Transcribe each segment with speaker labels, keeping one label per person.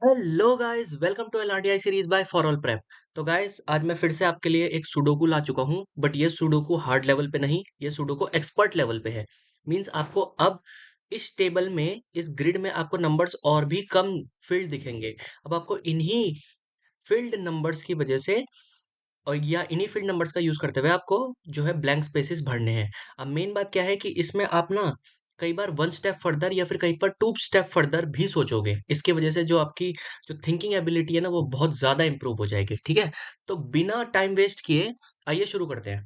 Speaker 1: Hello guys, welcome to LRDI series by for all prep. तो guys, आज मैं फिर से आपके लिए एक सुडोकू ला चुका हूँ, बट ये सुडोकू हार्ड लेवल पे नहीं, ये सुडोकू एक्सपर्ट लेवल पे है। मींस आपको अब इस टेबल में, इस ग्रिड में आपको नंबर्स और भी कम फील्ड दिखेंगे। अब आपको इन्हीं फील्ड नंबर्स की वजह से और या इन्हीं फील्ड नंबर्स का यूज करते हुए आपको जो है ब्लैंक स्पेसेस भरने हैं। अब मेन बात क्या है कि इसमें आप ना कई बार वन स्टेप फर्दर या फिर कहीं पर टू स्टेप फर्दर भी सोचोगे। इसकी वजह से जो आपकी जो थिंकिंग एबिलिटी है ना, वो बहुत ज्यादा इंप्रूव हो जाएगी। ठीक है, तो बिना टाइम वेस्ट किए आइए शुरू करते हैं।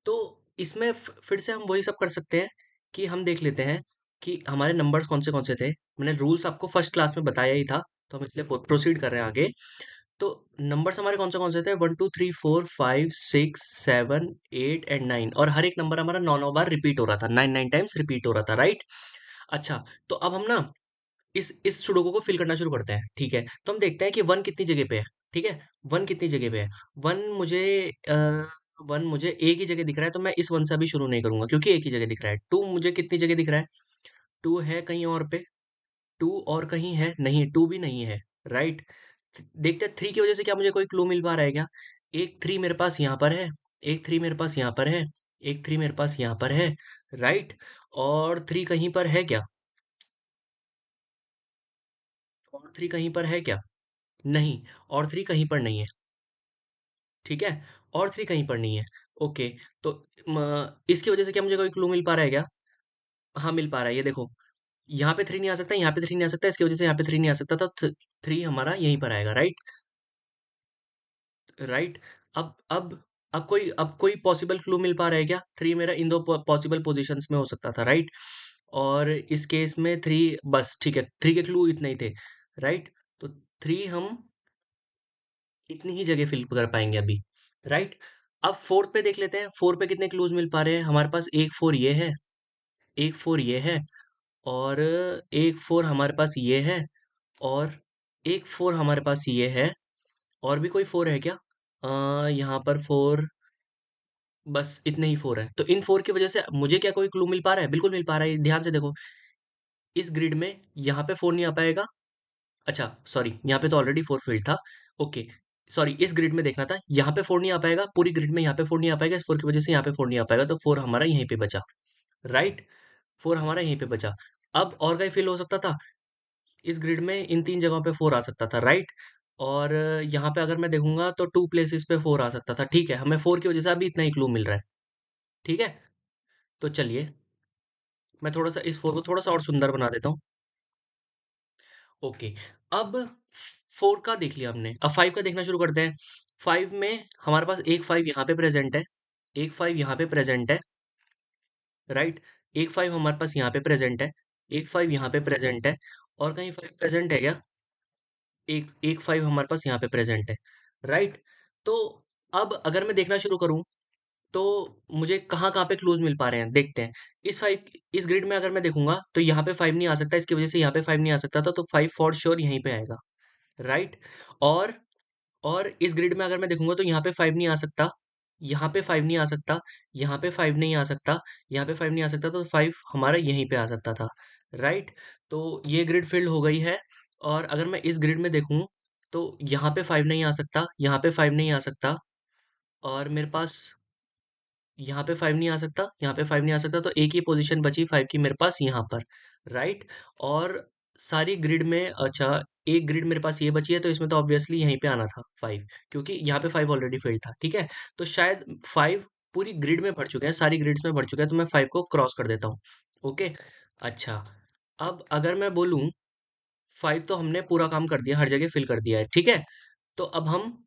Speaker 1: तो इसमें फिर से हम वही सब कर सकते हैं कि हम देख लेते हैं कि हमारे नंबर्स कौन से थे। मैंने रूल्स आपको फर्स्ट क्लास में बताया ही था, तो हम इसलिए प्रोसीड कर रहे हैं आगे। तो नंबर्स हमारे कौन से थे? 1 2 3 4 5 6 7 8 एंड 9, और हर एक नंबर हमारा 9 9 बार रिपीट हो रहा था, 9 9 टाइम्स रिपीट हो रहा था, राइट। अच्छा, तो अब हम ना इस सुडोकू को फिल करना शुरू करते हैं। ठीक है, तो हम देखते हैं कि वन कितनी जगह पे है। ठीक है, वन कितनी जगह पे है? वन मुझे आ, वन मुझे एक ही जगह दिख रहा है, तो मैं इस वन से अभी शुरू नहीं करूंगा क्योंकि एक ही जगह दिख रहा है। टू मुझे कितनी जगह दिख रहा है? टू है कहीं और पे? टू और कहीं है? नहीं, टू भी नहीं है, राइट। देखते हैं थ्री की वजह से क्या मुझे कोई क्लू मिल पा रहा है क्या? एक थ्री मेरे पास यहाँ पर है, एक थ्री मेरे पास यहाँ पर है, एक थ्री मेरे पास यहाँ पर है, राइट। और थ्री कहीं पर है क्या? और थ्री कहीं पर है क्या? नहीं, और थ्री कहीं पर नहीं है। ठीक है, और थ्री कहीं पर नहीं है। ओके, तो इसकी वजह से क्या मुझे कोई क्लू मिल पा रहा है क्या? हाँ, मिल पा रहा है, ये देखो। यहाँ पे थ्री नहीं आ सकता, यहाँ पे थ्री नहीं आ सकता, इसकी वजह से यहाँ पे थ्री नहीं आ सकता, तो थ्री हमारा यहीं पर आएगा, राइट। राइट। अब कोई पॉसिबल क्लू मिल पा रहा है क्या? थ्री मेरा इन दो पॉसिबल पोजीशंस में हो सकता था, राइट। और इस केस में थ्री, बस ठीक है, थ्री के क्लू इतने ही थे, राइट। तो थ्री हम इतनी ही जगह फिल कर पाएंगे अभी, राइट। अब फोर्थ पे देख लेते हैं, फोर पे कितने क्लूज मिल पा रहे हैं हमारे पास? एक फोर ये है, एक फोर ये है, और एक फोर हमारे पास ये है, और एक फोर हमारे पास ये है। और भी कोई फोर है क्या? यहाँ पर फोर, बस इतने ही फोर है। तो इन फोर की वजह से मुझे क्या कोई क्लू मिल पा रहा है? बिल्कुल मिल पा रहा है, ध्यान से देखो। इस ग्रिड में यहाँ पे फोर नहीं आ पाएगा। अच्छा सॉरी, यहाँ पे तो ऑलरेडी फोर फील्ड था। ओके, सॉरी, इस ग्रिड में देखना था, यहाँ पे फोर नहीं आ पाएगा, पूरी ग्रिड में यहाँ पे फोर नहीं आ पाएगा, इस फोर की वजह से यहाँ पे फोर नहीं आ पाएगा, तो फोर हमारा यहीं पे बचा, राइट। फोर हमारा यहीं पे बचा। अब और कहीं फिल हो सकता था? इस ग्रिड में इन तीन जगहों पे फोर आ सकता था, राइट। और यहाँ पे अगर मैं देखूंगा तो टू प्लेसेस पे फोर आ सकता था। ठीक है, हमें फोर की वजह से अभी इतना ही क्लू मिल रहा है। ठीक है, तो चलिए मैं थोड़ा सा इस फोर को थोड़ा सा और सुंदर बना देता हूँ। ओके, अब फोर का देख लिया हमने, अब फाइव का देखना शुरू करते हैं। फाइव में हमारे पास एक फाइव यहाँ पे प्रेजेंट है, एक फाइव यहाँ पे प्रेजेंट है, राइट। एक फाइव हमारे पास यहाँ पे प्रेजेंट है, एक फाइव यहाँ पे प्रेजेंट है, और कहीं फाइव प्रेजेंट है क्या? एक एक फाइव हमारे पास यहाँ पे प्रेजेंट है, राइट। तो अब अगर मैं देखना शुरू करूँ तो मुझे कहाँ-कहाँ पे क्लूज़ मिल पा रहे हैं, देखते हैं। इस ग्रिड में अगर मैं देखूँगा तो यहाँ पे 5 नहीं आ सकता, इसकी वज़ह से यहाँ पे 5 नहीं आ सकता था, तो 5 फॉर श्योर यहीं पे आएगा, राइट? और और इस ग्रिड में अगर मैं देखूँगा तो यहाँ पे 5 नहीं आ सकता, यहाँ पे 5 नहीं आ सकता, यहाँ पे 5 नहीं आ सकता, यहाँ पे 5 नहीं आ सकता, तो 5 हमारा यहीं पे आ सकता था, राइट? तो ये ग्रिड फ़िल्ड हो गई है। और अगर मैं इस ग्रिड में देखूँ तो यहाँ पे 5 नहीं आ सकता, यहाँ पे 5 नहीं आ सकता, और मेरे पास यहाँ पे 5 नहीं आ सकता, यहाँ पे 5 नहीं आ सकता, तो एक ही पोजीशन बची 5 की मेरे पास यहाँ पर, राइट। और सारी ग्रिड में, अच्छा, एक ग्रिड मेरे पास ये बची है, तो इसमें तो ऑब्वियसली यहीं पे आना था 5, क्योंकि यहाँ पे 5 ऑलरेडी फिल्ड था। ठीक है, तो शायद 5 पूरी ग्रिड में भर चुके हैं, सारी ग्रिड्स में भर चुके हैं, तो मैं 5 को क्रॉस कर देता हूँ। ओके, अच्छा, अब अगर मैं बोलूँ 5 तो हमने पूरा काम कर दिया, हर जगह फिल कर दिया है, ठीक है। तो अब हम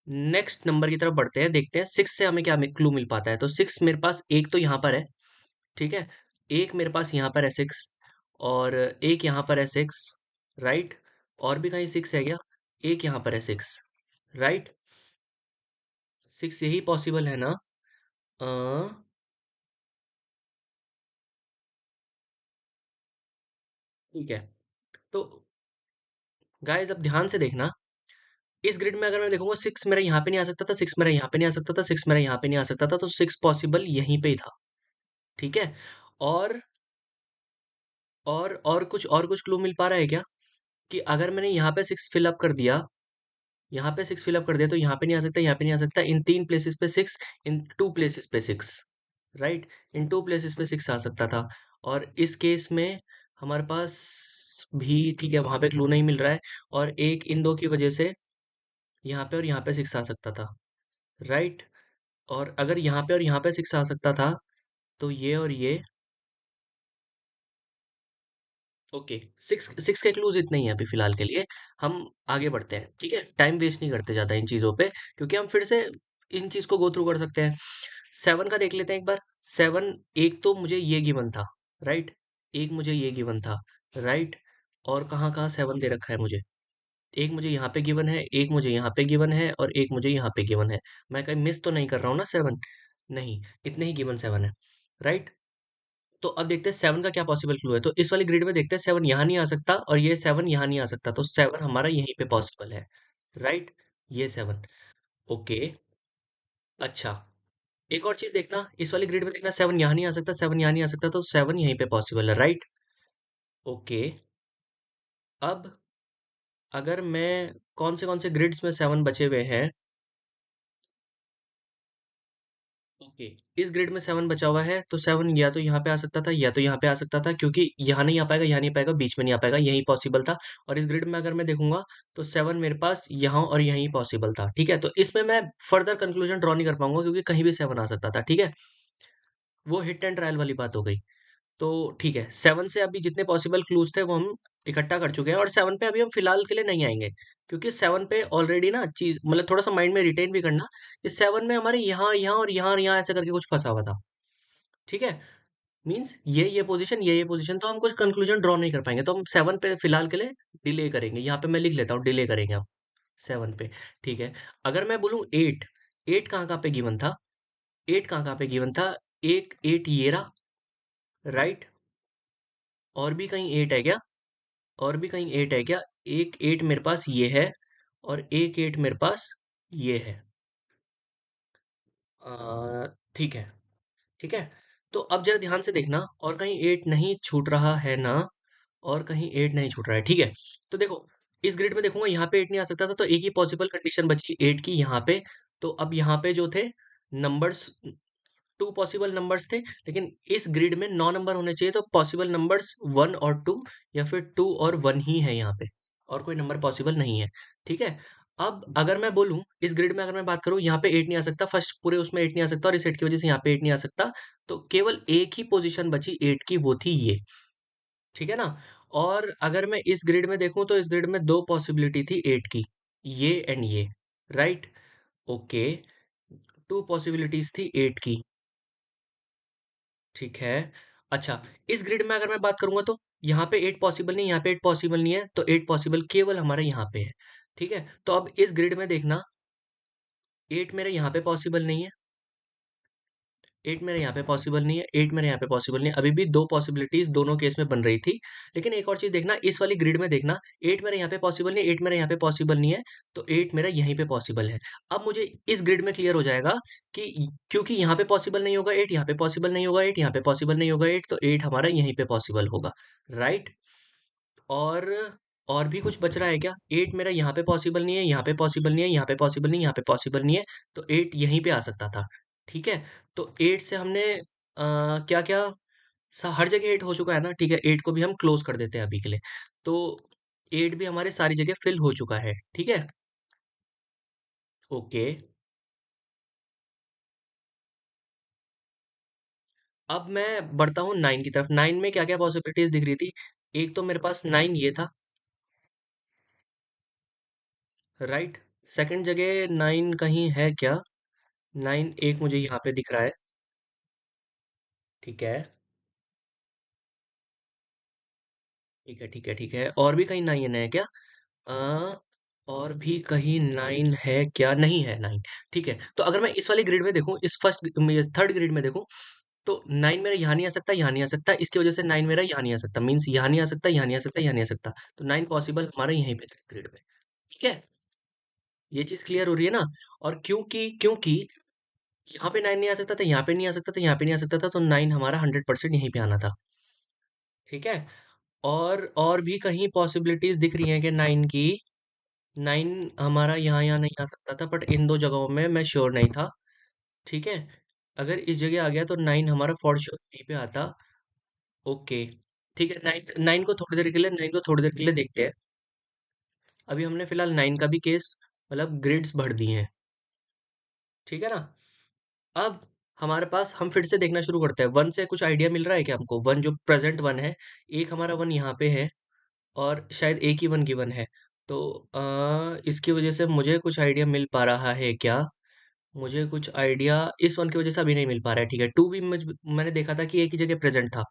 Speaker 1: नेक्स्ट नंबर की तरफ बढ़ते हैं, देखते हैं सिक्स से हमें क्या क्लू मिल पाता है। तो सिक्स मेरे पास एक तो यहाँ पर है, ठीक है, एक मेरे पास यहाँ पर है सिक्स, और एक यहाँ पर है सिक्स, राइट। और भी कहीं सिक्स है क्या? एक यहाँ पर है सिक्स, राइट। सिक्स यही पॉसिबल है ना? अ, ठीक है, तो गाइस अब ध्यान से देखना, इस ग्रिड में अगर मैं देखूंगा सिक्स मेरा यहाँ पे नहीं आ सकता था, सिक्स मेरा यहाँ पे नहीं आ सकता था, सिक्स मेरा यहाँ पे नहीं आ सकता था, तो सिक्स पॉसिबल यहीं पे ही था, ठीक है। और और कुछ क्लू मिल पा रहा है क्या? कि अगर मैंने यहाँ पे 6 फिल अप कर दिया, यहाँ पे 6 फिल अप कर दिया, तो यहाँ पे नहीं आ सकता, यहाँ पे नहीं आ सकता, इन 3 प्लेसेस पे 6, इन 2 प्लेसेस पे 6, राइट? इन 2 प्लेसेस पे 6 आ सकता था। और इस केस में हमारे पास भी ठीक है, वहां पे क्लू नहीं मिल रहा है, और एक इन दो की वजह से यहाँ पे और यहाँ पे 6 आ सकता था, राइट? और अगर यहाँ पे और यहाँ पे 6 आ सकता था, तो ये और ये, ओके, 6 के क्लूज इतने ही हैं अभी फिलहाल के लिए। हम आगे बढ़ते हैं, ठीक है? टाइम वेस्ट नहीं करते ज्यादा इन चीजों पे, क्योंकि हम फिर से इन चीज को गो थ्रू कर सकते हैं। 7 का देख लेते हैं एक बार। 7, एक तो मुझे ये गिवन था, राइट? एक मुझे ये गिवन था, राइट? और कहाँ कहाँ 7 दे रखा है मुझे? एक मुझे यहाँ पे गिवन है, एक मुझे यहाँ पे गिवन है, और एक मुझे यहाँ पे गिवन है। मैं कहीं मिस तो नहीं कर रहा हूँ ना 7? नहीं, इतने ही गिवन 7 है, राइट? तो अब देखते हैं 7 का क्या पॉसिबल क्लू है। तो इस वाली ग्रिड में देखते हैं, 7 यहाँ नहीं आ सकता, और ये 7 यहाँ नहीं आ सकता, तो 7 हमारा यहीं पे पॉसिबल है, राइट? ये 7, ओके। अच्छा, एक और चीज देखना, इस वाली ग्रिड में देखना, 7 यहाँ नहीं आ सकता, 7 यहाँ नहीं आ सकता, तो 7 यहीं पे पॉसिबल है, राइट? ओके। अब अगर मैं कौन से ग्रिड्स में 7 बचे हुए हैं, ओके, इस ग्रिड में 7 बचा हुआ है, तो 7 या तो यहाँ पे आ सकता था, या तो यहाँ पे आ सकता था, क्योंकि यहाँ नहीं आ पाएगा, यहाँ नहीं आ पाएगा, बीच में नहीं आ पाएगा, यही पॉसिबल था। और इस ग्रिड में अगर मैं देखूंगा, तो 7 मेरे पास यहाँ और यहीं पॉसिबल था, ठीक है? तो इसमें मैं फर्दर कंक्लूजन ड्रॉ नहीं कर पाऊंगा, क्योंकि कहीं भी 7 आ सकता था, ठीक है? वो हिट एंड ट्रायल वाली बात हो गई। तो ठीक है, 7 से अभी जितने पॉसिबल क्लूज थे वो हम इकट्ठा कर चुके हैं, और 7 पे अभी हम फिलहाल के लिए नहीं आएंगे, क्योंकि 7 पे ऑलरेडी ना चीज, मतलब थोड़ा सा माइंड में रिटेन भी करना, इस 7 में हमारे यहाँ यहाँ और यहाँ और यहाँ ऐसे करके कुछ फंसा हुआ था, ठीक है? मींस ये पोजीशन, ये पोजीशन, तो हम कुछ कंक्लूजन ड्रॉ नहीं कर पाएंगे, तो हम 7 पे फिलहाल के लिए डिले करेंगे। यहाँ पे मैं लिख लेता हूँ, डिले करेंगे हम 7 पे, ठीक है? अगर मैं बोलूँ 8, 8 कहाँ कहाँ पे गिवन था? 8 कहाँ कहाँ पे गिवन था? एक 8 ये रहा, राइट? और भी कहीं 8 है क्या? और भी कहीं 8 है क्या? एक 8 मेरे पास ये है, और एक 8 मेरे पास ये है। ठीक है, ठीक है। तो अब जरा ध्यान से देखना, और कहीं 8 नहीं छूट रहा है ना? और कहीं 8 नहीं छूट रहा है, ठीक है? तो देखो, इस ग्रिड में देखूंगा, यहाँ पे 8 नहीं आ सकता था, तो एक ही पॉसिबल कंडीशन बची 8 की, यहाँ पे। तो अब यहाँ पे जो थे नंबर्स, 2 पॉसिबल नंबर्स थे, लेकिन इस ग्रिड में 9 नंबर होने चाहिए, तो पॉसिबल नंबर्स 1 और 2, या फिर 2 और 1 ही है यहाँ पे, और कोई नंबर पॉसिबल नहीं है, ठीक है? अब अगर मैं बोलूं, इस ग्रिड में अगर मैं बात करूं, यहाँ पे 8 नहीं आ सकता, फर्स्ट पूरे उसमें 8 नहीं आ सकता, और इस 8 की वजह से यहाँ पे 8 नहीं आ सकता, तो केवल एक ही पोजीशन बची 8 की, वो थी ये, ठीक है ना? और अगर मैं इस ग्रिड में देखूं, तो इस ग्रिड में दो पॉसिबिलिटी थी 8 की, ये एंड ये, राइट? ओके, 2 पॉसिबिलिटीज थी 8 की, ठीक है। अच्छा, इस ग्रिड में अगर मैं बात करूंगा, तो यहाँ पे 8 पॉसिबल नहीं, यहाँ पे 8 पॉसिबल नहीं है, तो 8 पॉसिबल केवल हमारे यहाँ पे है, ठीक है? तो अब इस ग्रिड में देखना, 8 मेरे यहाँ पे पॉसिबल नहीं है, 8 मेरे यहाँ पे पॉसिबल नहीं है, 8 मेरे यहाँ पे पॉसिबल नहीं है, अभी भी दो पॉसिबिलिटीज दोनों केस में बन रही थी। लेकिन एक और चीज देखना, इस वाली ग्रिड में देखना, 8 मेरे यहाँ पे पॉसिबल नहीं, 8 मेरे यहाँ पे पॉसिबल नहीं है, तो 8 मेरा यहीं पे पॉसिबल है। अब मुझे इस ग्रिड में क्लियर हो जाएगा कि क्योंकि यहाँ पे पॉसिबल नहीं होगा 8, यहाँ पे पॉसिबल नहीं होगा 8, यहाँ पे पॉसिबल नहीं होगा 8, तो 8 हमारा यहीं पे पॉसिबल होगा, राइट? और और भी कुछ बच रहा है क्या? 8 मेरा यहाँ पे पॉसिबल नहीं है, यहाँ पे पॉसिबल नहीं है, यहाँ पे पॉसिबल नहीं, यहाँ पे पॉसिबल नहीं है, तो 8 यहीं पे आ सकता था, ठीक है? तो 8 से हमने क्या क्या, हर जगह 8 हो चुका है ना, ठीक है? 8 को भी हम क्लोज कर देते हैं अभी के लिए। तो 8 भी हमारे सारी जगह फिल हो चुका है, ठीक है? ओके। अब मैं बढ़ता हूँ 9 की तरफ। 9 में क्या क्या पॉसिबिलिटीज दिख रही थी? एक तो मेरे पास 9 ये था, राइट? सेकंड जगह 9 कहीं है क्या? 9 एक मुझे यहाँ पे दिख रहा है, ठीक है, ठीक है, ठीक है, ठीक है। और भी कहीं 9 है क्या? आ, और भी कहीं 9 है क्या? नहीं है 9, ठीक है। तो अगर मैं इस वाली ग्रिड में देखूं, इस थर्ड ग्रिड में देखूं, तो 9 मेरा यहाँ नहीं आ सकता, यहाँ नहीं आ सकता, इसकी वजह से 9 मेरा यहाँ नहीं आ सकता, मीन्स यहाँ नहीं आ सकता, यहाँ नहीं आ सकता, यहाँ नहीं आ सकता, तो 9 पॉसिबल हमारा यहीं पे ग्रिड में, ठीक है? ये चीज क्लियर हो रही है ना? और क्योंकि क्योंकि यहाँ पे 9 नहीं आ सकता था, यहाँ पे नहीं आ सकता था, यहाँ पे नहीं आ सकता था, तो 9 हमारा 100% यहीं पे आना था, ठीक है? और भी कहीं पॉसिबिलिटीज दिख रही हैं कि 9 की। 9 हमारा यहाँ यहाँ नहीं आ सकता था, बट इन दो जगहों में मैं श्योर नहीं था। ठीक है, अगर इस जगह आ गया तो 9 हमारा फॉर श्योर यहीं पे आता। ओके, ठीक है, 9 को थोड़ी देर के लिए देखते हैं। अभी हमने फिलहाल 9 का भी केस मतलब ग्रिड्स भर दिए हैं। ठीक है ना। अब हमारे पास हम फिर से देखना शुरू करते हैं। वन से कुछ आइडिया मिल रहा है क्या हमको? वन जो प्रेजेंट वन है, एक हमारा वन यहाँ पे है और शायद एक ही वन गिवन है। तो इसकी वजह से मुझे कुछ आइडिया मिल पा रहा है क्या? मुझे कुछ आइडिया इस वन की वजह से अभी नहीं मिल पा रहा है। ठीक है, टू भी मैंने देखा था कि एक ही जगह प्रेजेंट था।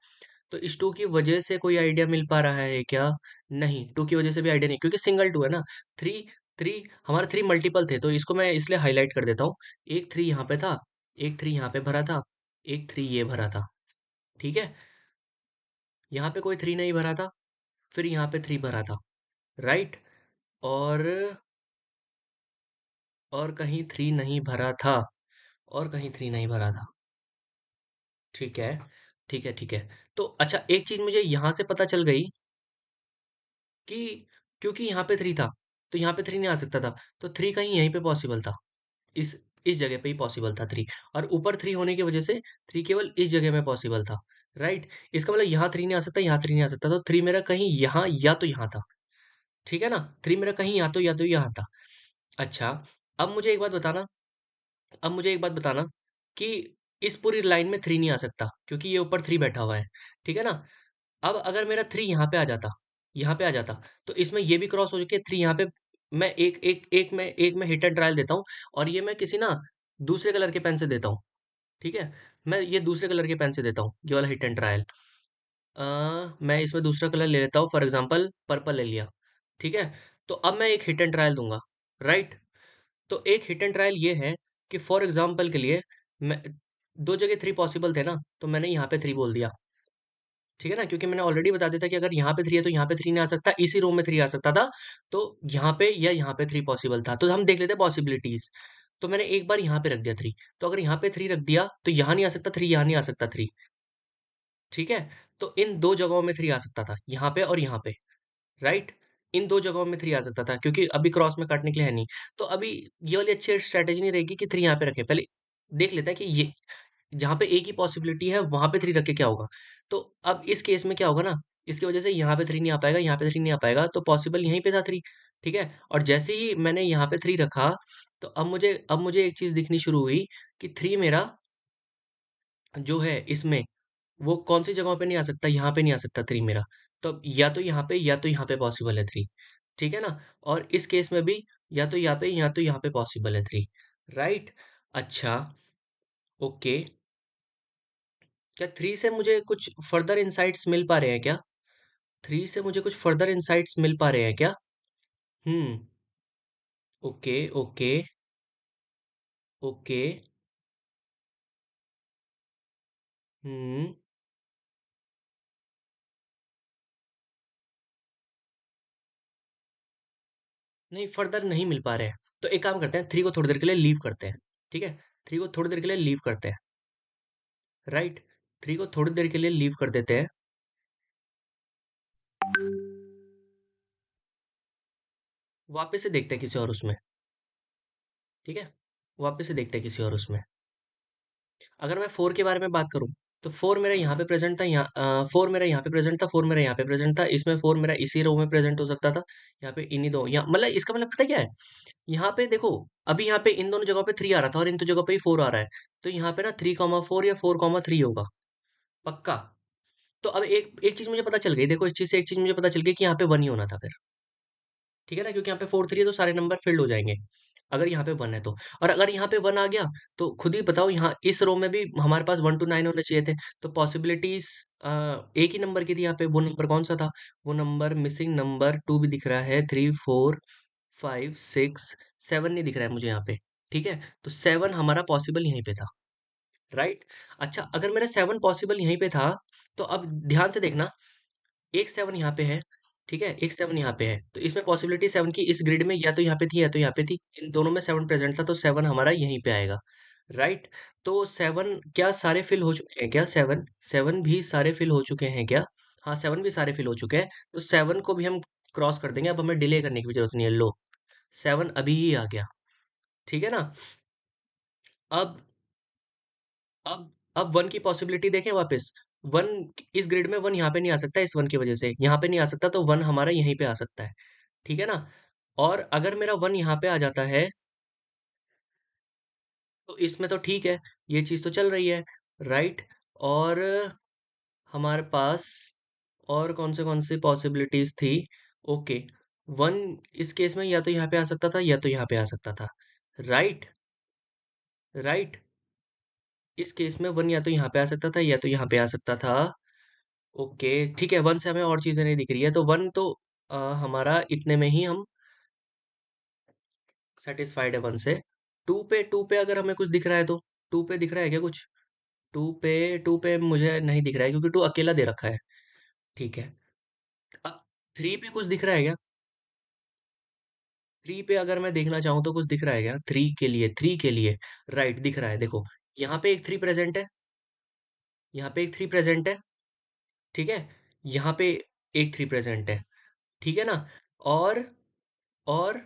Speaker 1: तो इस टू की वजह से कोई आइडिया मिल पा रहा है क्या? नहीं, टू की वजह से भी आइडिया नहीं, क्योंकि सिंगल टू है ना। थ्री, थ्री हमारे थ्री मल्टीपल थे, तो इसको मैं इसलिए हाईलाइट कर देता हूँ। एक थ्री यहाँ पे था, एक थ्री यहाँ पे भरा था, एक थ्री ये भरा था। ठीक है, यहाँ पे कोई थ्री नहीं भरा था, फिर यहाँ पे थ्री भरा था। राइट। और और कहीं थ्री नहीं भरा था, और कहीं थ्री नहीं भरा था। ठीक है, ठीक है, ठीक है। तो अच्छा, एक चीज मुझे यहाँ से पता चल गई कि क्योंकि यहाँ पे थ्री था, तो यहाँ पे थ्री नहीं आ सकता था, तो थ्री कहीं यहीं पे पॉसिबल था। इस इस जगह पे ही पॉसिबल था थ्री। और ऊपर थ्री होने की वजह से थ्री केवल इस जगह में पॉसिबल था। राइट। इसका मतलब यहाँ थ्री नहीं आ सकता, यहाँ थ्री नहीं आ सकता, तो थ्री मेरा कहीं यहाँ या तो यहाँ था। ठीक है ना, थ्री मेरा कहीं या तो यहाँ था। अच्छा, अब मुझे एक बात बताना, अब मुझे एक बात बताना कि इस पूरी लाइन में थ्री नहीं आ सकता, क्योंकि ये ऊपर थ्री बैठा हुआ है। ठीक है ना। अब अगर मेरा थ्री यहाँ पे आ जाता, यहाँ पे आ जाता, तो इसमें ये भी क्रॉस हो चुके थ्री यहाँ पे। मैं एक में हिट एंड ट्रायल देता हूँ, और ये मैं किसी ना दूसरे कलर के पेन से देता हूँ। ठीक है, मैं ये दूसरे कलर के पेन से देता हूँ, ये वाला हिट एंड ट्रायल। मैं इसमें दूसरा कलर ले लेता हूँ, फॉर एग्जाम्पल पर्पल ले लिया। ठीक है, तो अब मैं एक हिट एंड ट्रायल दूंगा। राइट। तो एक हिट एंड ट्रायल ये है कि फॉर एग्जाम्पल के लिए मैं, दो जगह थ्री पॉसिबल थे ना, तो मैंने यहाँ पे थ्री बोल दिया। ठीक है ना, क्योंकि मैंने ऑलरेडी बता दिया था कि अगर यहाँ पे थ्री है तो यहाँ पे थ्री नहीं आ सकता, इसी रो में थ्री आ सकता था। तो यहाँ पे या यहाँ पे थ्री पॉसिबल था, तो हम देख लेते हैं पॉसिबिलिटीज। तो मैंने एक बार यहाँ पे रख दिया थ्री, तो अगर यहाँ पे थ्री रख दिया तो यहाँ नहीं आ सकता थ्री, यहाँ नहीं आ सकता थ्री। ठीक है, तो इन दो जगहों में थ्री आ सकता था, यहाँ पे और यहाँ पे। राइट। इन दो जगहों में थ्री आ सकता था, क्योंकि अभी क्रॉस में काटने के लिए है नहीं। तो अभी ये वाली अच्छी स्ट्रेटेजी नहीं रहेगी कि थ्री यहाँ पे रखें। पहले देख लेते हैं कि ये जहाँ पे एक ही पॉसिबिलिटी है वहां पे थ्री रख के क्या होगा। तो अब इस केस में क्या होगा ना, इसकी वजह से यहाँ पे थ्री नहीं आ पाएगा, यहाँ पे थ्री नहीं आ पाएगा, तो पॉसिबल यहीं पे था थ्री। ठीक है, और जैसे ही मैंने यहाँ पे थ्री रखा, तो अब मुझे एक चीज दिखनी शुरू हुई कि थ्री मेरा जो है इसमें, वो कौन सी जगहों पे नहीं आ सकता, यहाँ पे नहीं आ सकता थ्री मेरा। तो अब या तो यहाँ पे या तो यहाँ पे पॉसिबल है थ्री। ठीक है ना। और इस केस में भी या तो यहाँ पे या तो यहाँ पे पॉसिबल है थ्री। राइट। अच्छा, ओके। क्या थ्री से मुझे कुछ फर्दर इंसाइट्स मिल पा रहे हैं क्या? थ्री से मुझे कुछ फर्दर इंसाइट्स मिल पा रहे हैं क्या? Hmm. Okay, okay, okay. Hmm. नहीं, फर्दर नहीं मिल पा रहे हैं। तो एक काम करते हैं, थ्री को थोड़ी देर के लिए लीव करते हैं। ठीक है, थ्री को थोड़ी देर के लिए लीव करते हैं। राइट। थ्री को थोड़ी देर के लिए लीव कर देते हैं। वापस से देखते हैं किसी और उसमें। ठीक है, वापस से देखते हैं किसी और उसमें। अगर मैं फोर के बारे में बात करूं, तो फोर मेरा यहाँ पे प्रेजेंट था, यहाँ फोर मेरा यहाँ पे प्रेजेंट था, फोर मेरा यहाँ पे प्रेजेंट था, इसमें फोर मेरा इसी रो में प्रेजेंट हो सकता था। यहाँ पे इन्हीं दो, यहाँ मतलब इसका मतलब पता क्या है, यहाँ पे देखो, अभी यहाँ पे इन दोनों जगहों पे थ्री आ रहा था और इन दो जगहों पे ही फोर आ रहा है। तो यहाँ पे ना 3,4 या 4,3 होगा पक्का। तो अब एक एक चीज मुझे पता चल गई, देखो इस चीज से एक चीज मुझे पता चल गई कि यहाँ पे वन ही होना था फिर। ठीक है ना, क्योंकि यहाँ पे फोर थ्री है तो सारे नंबर फिल्ड हो जाएंगे, अगर यहाँ पे वन है तो। और अगर यहाँ पे वन आ गया, तो खुद ही बताओ, यहाँ इस रो में भी हमारे पास 1 to 9 होने चाहिए थे। तो पॉसिबिलिटीज एक ही नंबर की थी यहाँ पे, वो नंबर कौन सा था? वो नंबर, मिसिंग नंबर टू भी दिख रहा है, 3, 4, 5, 6, 7 नहीं दिख रहा है मुझे यहाँ पे। ठीक है, तो सेवन हमारा पॉसिबल यहीं पे था। राइट। अच्छा, अगर मेरा सेवन पॉसिबल यहीं पे था, तो अब ध्यान से देखना, एक सेवन यहाँ पे है। ठीक है, एक सेवन यहाँ पे है, तो इसमें पॉसिबिलिटी सेवन की इस ग्रिड में या तो यहाँ पे थी या तो यहाँ पे थी, इन दोनों में सेवन प्रेजेंट था, तो सेवन हमारा यहीं पे आएगा। राइट। तो सेवन क्या सारे फिल हो चुके हैं क्या? सेवन सेवन भी सारे फिल हो चुके हैं क्या? हाँ 7 भी सारे फिल हो चुके हैं, तो 7 को भी हम क्रॉस कर देंगे, अब हमें डिले करने की भी जरूरत नहीं है। लो 7 अभी ही आ गया, ठीक है ना। अब अब 1 की पॉसिबिलिटी देखें वापस। 1 इस ग्रिड में 1 यहाँ पे नहीं आ सकता, इस 1 की वजह से यहाँ पे नहीं आ सकता, तो 1 हमारा यहीं पे आ सकता है, ठीक है ना। और अगर मेरा 1 यहाँ पे आ जाता है तो इसमें तो ठीक है, ये चीज तो चल रही है, राइट। और हमारे पास और कौन से पॉसिबिलिटीज थी। ओके, 1 इस केस में या तो यहाँ पे आ सकता था या तो यहाँ पे आ सकता था, राइट। राइट, इस केस में 1 या तो यहाँ पे आ सकता था या तो यहाँ पे आ सकता था। ओके, ठीक है, 1 से हमें और चीजें नहीं दिख रही है, तो 1 तो हमारा इतने में ही हम सेटिस्फाइड है 1 से। 2 पे अगर हमें कुछ दिख रहा है तो 2 पे दिख रहा है क्या कुछ? 2 पे मुझे नहीं दिख रहा है, क्योंकि 2 अकेला दे रखा है, ठीक है। अब 3 पे कुछ दिख रहा है क्या? 3 पे अगर मैं देखना चाहूँ तो कुछ दिख रहा है क्या? 3 के लिए, राइट, दिख रहा है, देखो। यहाँ पे एक 3 प्रेजेंट है, यहाँ पे एक 3 प्रेजेंट है, ठीक है। यहाँ पे एक 3 प्रेजेंट है, ठीक है ना। और और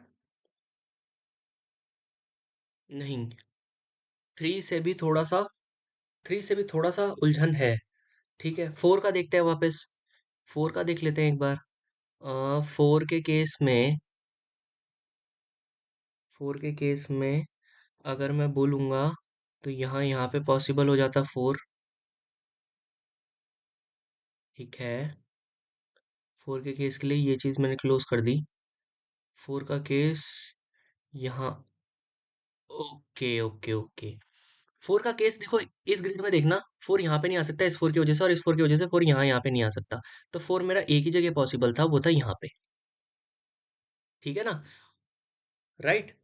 Speaker 1: नहीं, 3 से भी थोड़ा सा, 3 से भी थोड़ा सा उलझन है, ठीक है। 4 का देखते हैं वापस, 4 का देख लेते हैं एक बार। 4 के केस में, 4 के केस में अगर मैं बोलूंगा तो यहाँ पे पॉसिबल हो जाता 4, ठीक है। 4 के केस के लिए ये चीज मैंने क्लोज कर दी। 4 का केस यहाँ, ओके ओके ओके। 4 का केस देखो, इस ग्रिड में देखना, 4 यहाँ पे नहीं आ सकता इस 4 की वजह से, और इस 4 की वजह से 4 यहाँ पे नहीं आ सकता। तो 4 मेरा एक ही जगह पॉसिबल था, वो था यहाँ पे, ठीक है ना, राइट।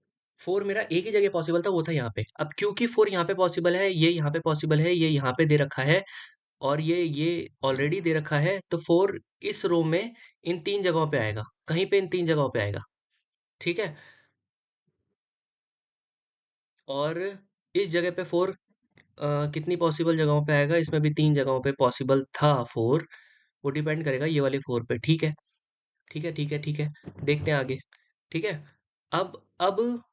Speaker 1: 4 मेरा एक ही जगह पॉसिबल था, वो था यहाँ पे। अब क्योंकि 4 यहाँ पे पॉसिबल है, ये यहाँ पे पॉसिबल है, ये यहाँ पे दे रखा है, और ये ऑलरेडी दे रखा है, तो 4 इस रो में इन 3 जगहों पे आएगा, कहीं पे इन 3 जगहों पे आएगा, ठीक है। और इस जगह पे 4 कितनी पॉसिबल जगहों पे आएगा, इसमें भी 3 जगहों पे पॉसिबल था 4। वो डिपेंड करेगा ये वाले 4 पे, ठीक है। ठीक है, ठीक है, ठीक है, देखते हैं आगे, ठीक है। अब अब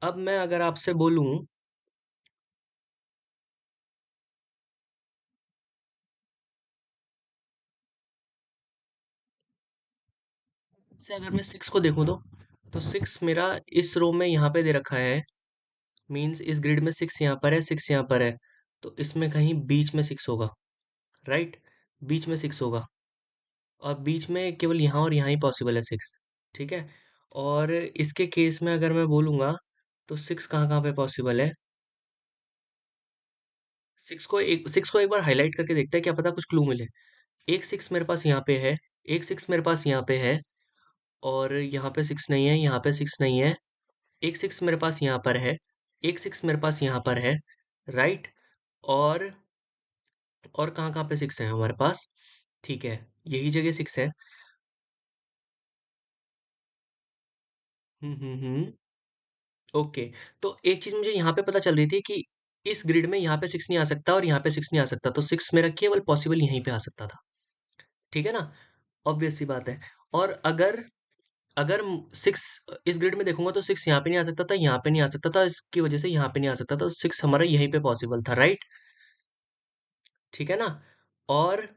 Speaker 1: अब मैं अगर आपसे बोलूं, से अगर मैं 6 को देखूं तो 6 मेरा इस रो में यहाँ पे दे रखा है, मींस इस ग्रिड में 6 यहाँ पर है, 6 यहाँ पर है, तो इसमें कहीं बीच में 6 होगा, राइट। बीच में 6 होगा, और बीच में केवल यहाँ और यहाँ ही पॉसिबल है 6, ठीक है। और इसके केस में अगर मैं बोलूंगा तो 6 कहाँ कहाँ पे पॉसिबल है। 6 को एक बार हाईलाइट करके देखते हैं, क्या पता कुछ क्लू मिले। एक 6 मेरे पास यहाँ पे है, एक 6 मेरे पास यहाँ पे है, और यहाँ पे 6 नहीं है, यहाँ पे 6 नहीं है। एक 6 मेरे पास यहाँ पर है, एक 6 मेरे पास यहाँ पर है, राइट। और और कहाँ कहाँ पे 6 है हमारे पास, ठीक है, यही जगह 6 है। हम्म। ओके, तो एक चीज मुझे यहाँ पे पता चल रही थी कि इस ग्रिड में यहाँ पे 6 नहीं आ सकता और यहाँ पे 6 नहीं आ सकता, तो 6 मेरा केवल पॉसिबल यहीं पे आ सकता था, ठीक है ना। ऑब्वियस सी बात है। और अगर अगर 6 इस ग्रिड में देखूंगा तो 6 यहाँ पे नहीं आ सकता था, यहाँ पे नहीं आ सकता था, इसकी वजह से यहाँ पे नहीं आ सकता था, तो 6 हमारा यहीं पे पॉसिबल था, राइट, ठीक है ना। और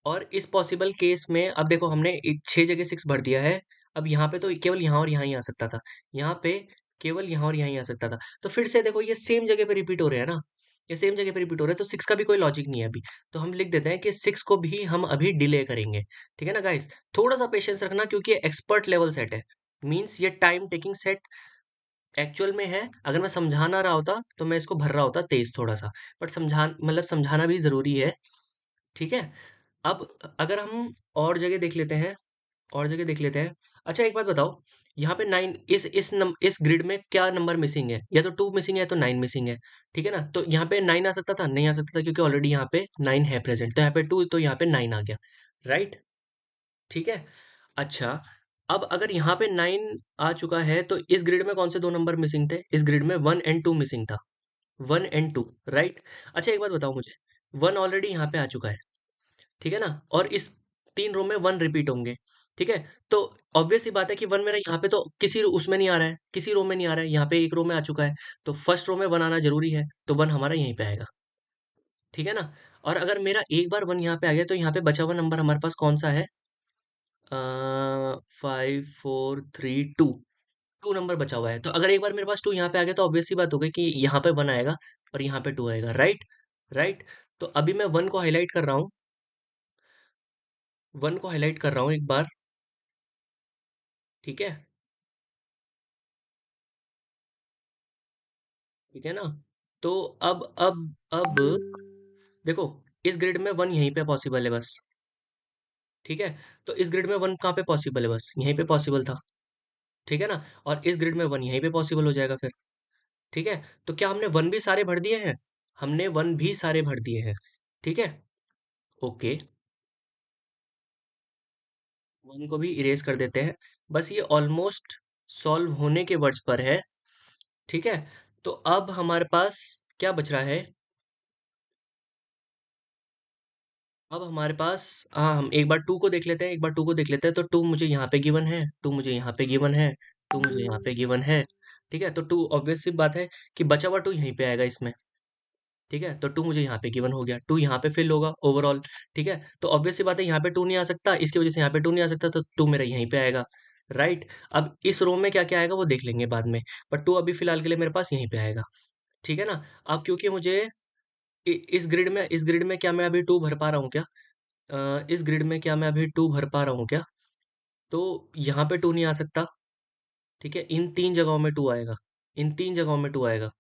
Speaker 1: और इस पॉसिबल केस में अब देखो, हमने 6 जगह 6 भर दिया है। अब यहाँ पे तो केवल यहाँ और यहाँ ही आ सकता था, यहाँ पे केवल यहाँ और यहाँ ही आ सकता था। तो फिर से देखो, ये सेम जगह पे रिपीट हो रहे हैं ना, ये सेम जगह पे रिपीट हो रहे हैं, तो 6 का भी कोई लॉजिक नहीं है अभी। तो हम लिख देते हैं कि 6 को भी हम अभी डिले करेंगे, ठीक है ना गाइस। थोड़ा सा पेशेंस रखना, क्योंकि ये एक्सपर्ट लेवल सेट है, मीन्स ये टाइम टेकिंग सेट एक्चुअल में है। अगर मैं समझा ना रहा होता तो मैं इसको भर रहा होता तेज थोड़ा सा, बट समझाना भी जरूरी है, ठीक है। अब अगर हम और जगह देख लेते हैं, और जगह देख लेते हैं। अच्छा एक बात बताओ, यहाँ पे 9, इस ग्रिड में क्या नंबर मिसिंग है? या तो 2 मिसिंग है, या तो 9 मिसिंग है, ठीक है ना। तो यहाँ पे 9 आ सकता था, नहीं आ सकता था, क्योंकि ऑलरेडी यहाँ पे 9 है प्रेजेंट, तो यहाँ पे 2, तो यहाँ पे 9 आ गया, राइट, ठीक है। अच्छा, अब अगर यहाँ पे 9 आ चुका है, तो इस ग्रिड में कौन से दो नंबर मिसिंग थे? इस ग्रिड में 1 एंड 2 मिसिंग था, 1 एंड 2, राइट। अच्छा एक बात बताओ मुझे, 1 ऑलरेडी यहाँ पे आ चुका है, ठीक है ना? और इस 3 रो में 1 रिपीट होंगे, ठीक है? तो ऑब्वियस सी बात है कि 1 मेरा यहाँ पे तो किसी उसमें नहीं आ रहा है, किसी रो में नहीं आ रहा है, यहाँ पे एक रो में आ चुका है, तो फर्स्ट रो में 1 आना ज़रूरी है, तो 1 हमारा यहीं पे आएगा, ठीक है ना? और अगर मेरा एक बार 1 यहाँ पे आ गया, तो यहाँ पे बचा हुआ नंबर हमारे पास कौन-सा है? 5, 4, 3, 2, 2 नंबर बचा हुआ है। तो अगर एक बार मेरे पास 2 यहाँ पे आ गया, तो ऑब्वियस सी बात हो गई कि यहाँ पे 1 आएगा और यहाँ पे 2 आएगा, राइट? राइट? तो अभी मैं 1 को हाइलाइट कर रहा हूँ, 1 को हाइलाइट कर रहा हूँ एक बार, ठीक है? ठीक है ना? तो अब देखो, इस ग्रिड में 1 यहीं पे पॉसिबल है बस, ठीक है? तो इस ग्रिड में 1 कहाँ पे पॉसिबल है बस? यहीं पे पॉसिबल था, ठीक है ना? और इस ग्रिड में 1 यहीं पे पॉसिबल हो जाएगा फिर, ठीक है? तो क्या हमने 1 भी सारे भर दिए हैं? हमने 1 भी सारे भर दिए हैं, ठीक है? ओके, 1 को भी इरेज कर देते हैं। बस ये ऑलमोस्ट सॉल्व होने के वर्ड्स पर है, ठीक है? तो अब हमारे पास क्या बच रहा है? अब हमारे पास, हाँ, हम एक बार 2 को देख लेते हैं, एक बार 2 को देख लेते हैं। तो 2 मुझे यहाँ पे गिवन है, 2 मुझे यहाँ पे गिवन है, 2 मुझे यहाँ पे गिवन है, ठीक है? तो 2 ऑब्वियस सी बात है कि बचा हुआ 2 यहीं पे आएगा इसमें, ठीक है? तो 2 मुझे यहाँ पे गिवन हो गया, 2 यहाँ पे फिल होगा ओवरऑल, ठीक है? तो ऑब्वियस सी बात है यहाँ पे 2 नहीं आ सकता, इसकी वजह से यहाँ पे 2 नहीं आ सकता, तो 2 मेरा यहीं पे आएगा, राइट? अब इस रो में क्या-क्या आएगा वो देख लेंगे बाद में, बट 2 अभी फिलहाल के लिए मेरे पास यहीं पे आएगा, ठीक है ना? अब क्योंकि मुझे इस ग्रिड में क्या मैं अभी 2 भर पा रहा हूँ क्या? इस ग्रिड में क्या मैं अभी 2 भर पा रहा हूँ क्या? तो यहाँ पे 2 नहीं आ सकता, ठीक है? इन 3 जगहों में 2 आएगा, इन 3 जगहों में 2 आएगा।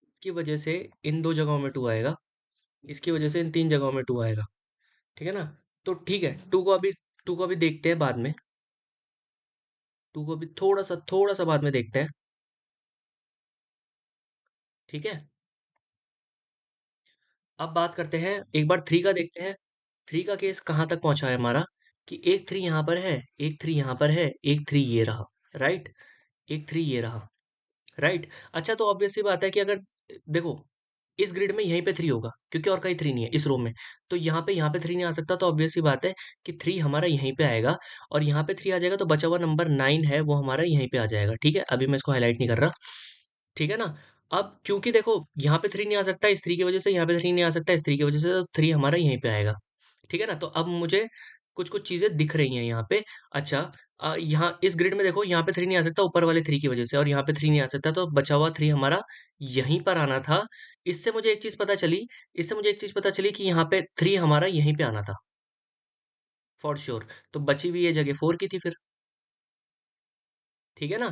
Speaker 1: इसकी वजह से इन 2 जगहों में 2 आएगा, इसकी वजह से इन 3 जगहों में 2 आएगा, ठीक है ना? तो ठीक है, 2 को अभी देखते हैं बाद में, 2 को अभी थोड़ा-सा बाद में देखते हैं, ठीक है? अब बात करते हैं, एक बार 3 का देखते हैं। 3 का केस कहाँ तक पहुँचा है हमारा कि एक 3 यहाँ पर है, एक 3 यहाँ पर है, एक 3 ये रहा, राइट? एक 3 ये रहा, राइट? अच्छा, तो ऑब्वियस सी बात है कि अगर देखो, इस ग्रिड में यहीं पे 3 होगा क्योंकि और कहीं 3 नहीं है इस रो में। तो यहाँ पे 3 नहीं आ सकता, तो ऑब्वियस सी बात है कि 3 हमारा यहीं पे आएगा और यहाँ पे 3 आ जाएगा, तो बचा हुआ नंबर 9 है वो हमारा यहीं पे आ जाएगा, ठीक है? अभी मैं इसको हाइलाइट नहीं कर रहा, ठीक है ना? अब क्योंकि देखो यहाँ पे 3 नहीं आ सकता इस 3 की वजह से, यहाँ पे 3 नहीं आ सकता इस 3 की वजह से, तो 3 हमारा यहीं पे आएगा, ठीक है ना? तो अब मुझे कुछ-कुछ चीज़ें दिख रही हैं यहाँ पे। अच्छा, यहाँ इस ग्रिड में देखो, यहाँ पे 3 नहीं आ सकता ऊपर वाले 3 की वजह से, और यहाँ पे 3 नहीं आ सकता, तो बचा हुआ 3 हमारा यहीं पर आना था। इससे मुझे एक चीज़ पता चली इससे मुझे एक चीज़ पता चली कि यहाँ पे 3 हमारा यहीं पे आना था, फॉर श्योर। तो बची हुई ये जगह 4 की थी फिर, ठीक है ना?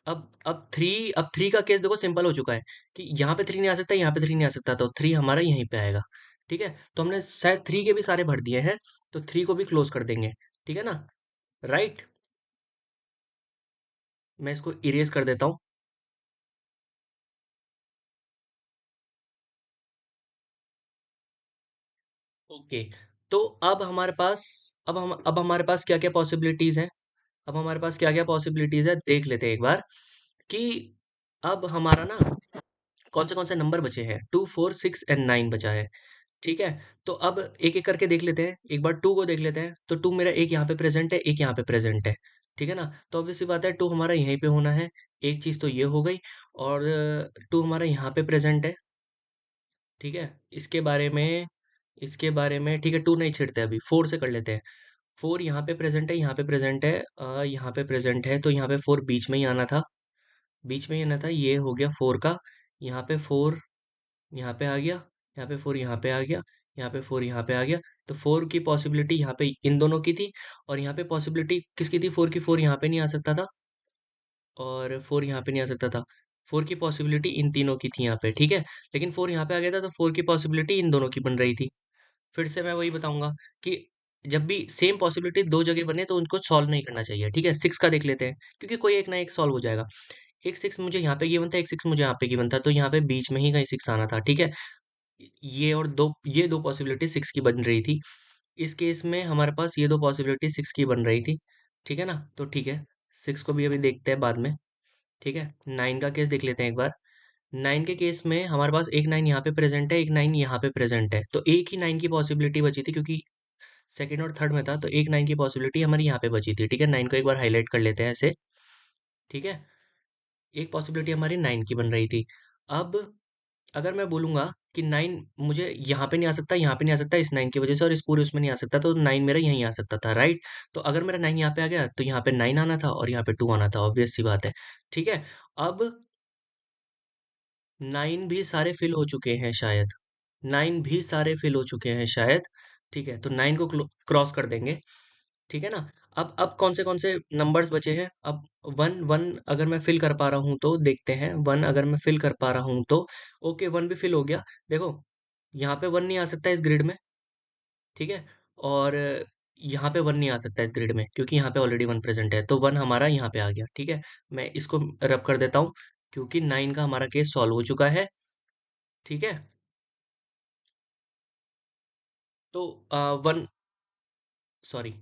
Speaker 1: अब 3 का केस देखो सिंपल हो चुका है कि यहाँ पे 3 नहीं आ सकता, यहाँ पे 3 नहीं आ सकता, तो 3 हमारा यहीं पे आएगा, ठीक है? तो हमने शायद 3 के भी सारे भर दिए हैं, तो 3 को भी क्लोज़ कर देंगे, ठीक है ना? राइट? मैं इसको इरेज़ कर देता हूँ। ओके, तो अब हमारे पास क्या-क्या पॉसिबिलिटीज़ हैं? अब हमारे पास क्या-क्या पॉसिबिलिटीज़ है देख लेते हैं एक बार कि अब हमारा ना कौन से नंबर बचे हैं? 2, 4, 6 एंड 9 बचा है, ठीक है? तो अब एक-एक करके देख लेते हैं। एक बार 2 को देख लेते हैं। तो 2 मेरा एक यहाँ पे प्रेज़ेंट है, एक यहाँ पे प्रेज़ेंट है, ठीक है ना? तो ऑब्वियस सी बात है 2 हमारा यहीं पे होना है। एक चीज़ तो ये हो गई, और 2 हमारा यहाँ पे प्रेज़ेंट है, ठीक है? इसके बारे में ठीक है, 2 नहीं छेड़ते अभी, 4 से कर लेते हैं। 4 यहाँ पे प्रेज़ेंट है, यहाँ पे प्रेज़ेंट है, यहाँ पे प्रेज़ेंट है, तो यहाँ पे 4 बीच में ही आना था, बीच में ही आना था। ये हो गया 4 का, यहाँ पे 4 यहाँ पे आ गया, यहाँ पे 4 यहाँ पे आ गया, यहाँ पे 4 यहाँ पे आ गया। तो 4 की पॉसिबिलिटी यहाँ पे इन दोनों की थी, और यहाँ पे पॉसिबिलिटी किसकी थी? 4 की। 4 यहाँ पे नहीं आ सकता था, और 4 यहाँ पे नहीं आ सकता था। 4 की पॉसिबिलिटी इन तीनों की थी यहाँ पे, ठीक है? लेकिन 4 यहाँ पे आ गया था, तो 4 की पॉसिबिलिटी इन दोनों की बन रही थी। फिर से मैं वही बताऊँगा कि जब भी सेम पॉसिबिलिटी 2 जगह बने तो उनको सॉल्व नहीं करना चाहिए, ठीक है? 6 का देख लेते हैं, क्योंकि कोई एक ना एक सॉल्व हो जाएगा। एक 6 मुझे यहाँ पे गिवन था, एक 6 मुझे यहाँ पे गिवन था, तो यहाँ पे बीच में ही कहीं 6 आना था, ठीक है? ये दो पॉसिबिलिटी 6 की बन रही थी। इस केस में हमारे पास ये दो पॉसिबिलिटी 6 की बन रही थी, ठीक है ना? तो ठीक है, 6 को भी अभी देखते हैं बाद में, ठीक है? 9 का केस देख लेते हैं एक बार। 9 के केस में हमारे पास एक 9 यहाँ पे प्रेजेंट है, एक 9 यहाँ पे प्रेजेंट है, तो एक ही 9 की पॉसिबिलिटी बची थी, क्योंकि सेकंड और थर्ड में था, तो एक 9 की पॉसिबिलिटी हमारी यहाँ पे बची थी। ठीक है, 9 को एक बार हाईलाइट कर लेते हैं ऐसे। ठीक है, एक पॉसिबिलिटी हमारी 9 की बन रही थी। अब अगर मैं बोलूंगा कि 9 मुझे यहाँ पे नहीं आ सकता, यहाँ पे नहीं आ सकता, इस 9 की वजह से, और इस पूरे उसमें नहीं आ सकता, तो 9 मेरा यहीं आ सकता था, राइट। तो अगर मेरा 9 यहाँ पे आ गया, तो यहाँ पे 9 आना था और यहाँ पे 2 आना था, ऑब्वियस सी बात है। ठीक है, अब 9 भी सारे फिल हो चुके हैं शायद, 9 भी सारे फिल हो चुके हैं शायद। ठीक है, तो 9 को क्रॉस कर देंगे। ठीक है ना। अब कौन से नंबर्स बचे हैं। अब वन वन अगर मैं फिल कर पा रहा हूं तो देखते हैं, वन अगर मैं फिल कर पा रहा हूं तो ओके, वन भी फिल हो गया। देखो, यहाँ पे वन नहीं आ सकता इस ग्रिड में। ठीक है, और यहाँ पे वन नहीं आ सकता इस ग्रिड में, क्योंकि यहाँ पे ऑलरेडी वन प्रेजेंट है, तो वन हमारा यहाँ पे आ गया। ठीक है, मैं इसको रब कर देता हूँ, क्योंकि 9 का हमारा केस सॉल्व हो चुका है। ठीक है, तो वन, सॉरी,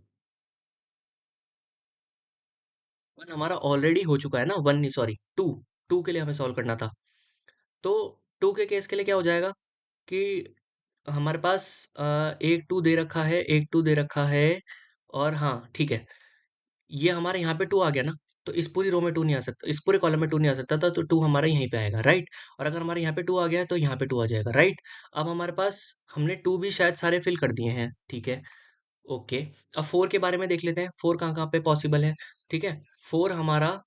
Speaker 1: वन हमारा ऑलरेडी हो चुका है ना, वन नहीं, सॉरी, टू, टू के लिए हमें सॉल्व करना था। तो टू के केस के लिए क्या हो जाएगा कि हमारे पास एक टू दे रखा है, एक टू दे रखा है, और हाँ ठीक है, ये हमारे यहाँ पे टू आ गया ना, तो इस पूरी रो में टू नहीं आ सकता, इस पूरे कॉलम में टू नहीं आ सकता था, तो टू हमारा यहीं पे आएगा, राइट। और अगर हमारे यहाँ पे टू आ गया है, तो यहाँ पे टू आ जाएगा, राइट। अब हमारे पास, हमने टू भी शायद सारे फिल कर दिए हैं। ठीक है, ओके। अब फोर के बारे में देख लेते हैं, फोर कहाँ कहाँ पे पॉसिबल है। ठीक है, फोर हमारा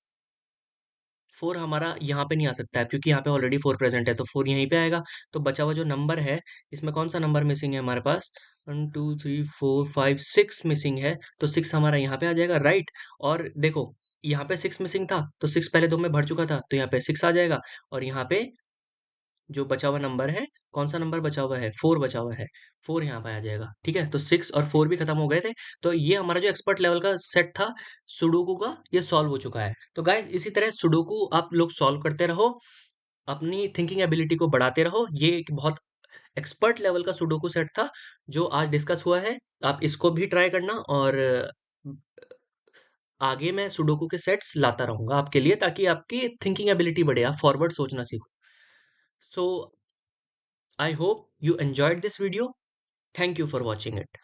Speaker 1: फोर हमारा यहाँ पे नहीं आ सकता है, क्योंकि यहाँ पे ऑलरेडी फोर प्रेजेंट है, तो फोर यहीं पे आएगा। तो बचा हुआ जो नंबर है, इसमें कौन सा नंबर मिसिंग है हमारे पास, one two three four five six missing है, तो सिक्स हमारा यहाँ पे आ जाएगा, राइट। और देखो, यहाँ पे सिक्स मिसिंग था, तो सिक्स पहले दो में भर चुका था, तो यहाँ पे सिक्स आ जाएगा। और यहाँ पे जो बचा हुआ नंबर है, कौन सा नंबर बचा हुआ है, फोर बचा हुआ है, फोर यहाँ पे आ जाएगा। ठीक है, तो सिक्स और फोर भी खत्म हो गए थे। तो ये हमारा जो एक्सपर्ट लेवल का सेट था सुडोकू का, ये सॉल्व हो चुका है। तो गाइस, इसी तरह सुडोकू आप लोग सॉल्व करते रहो, अपनी थिंकिंग एबिलिटी को बढ़ाते रहो। ये एक बहुत एक्सपर्ट लेवल का सुडोकू सेट था जो आज डिस्कस हुआ है। आप इसको भी ट्राई करना, और आगे मैं सुडोकू के सेट्स लाता रहूंगा आपके लिए, ताकि आपकी थिंकिंग एबिलिटी बढ़े, आप फॉरवर्ड सोचना सीखो। सो I hope you enjoyed this video. Thank you for watching it.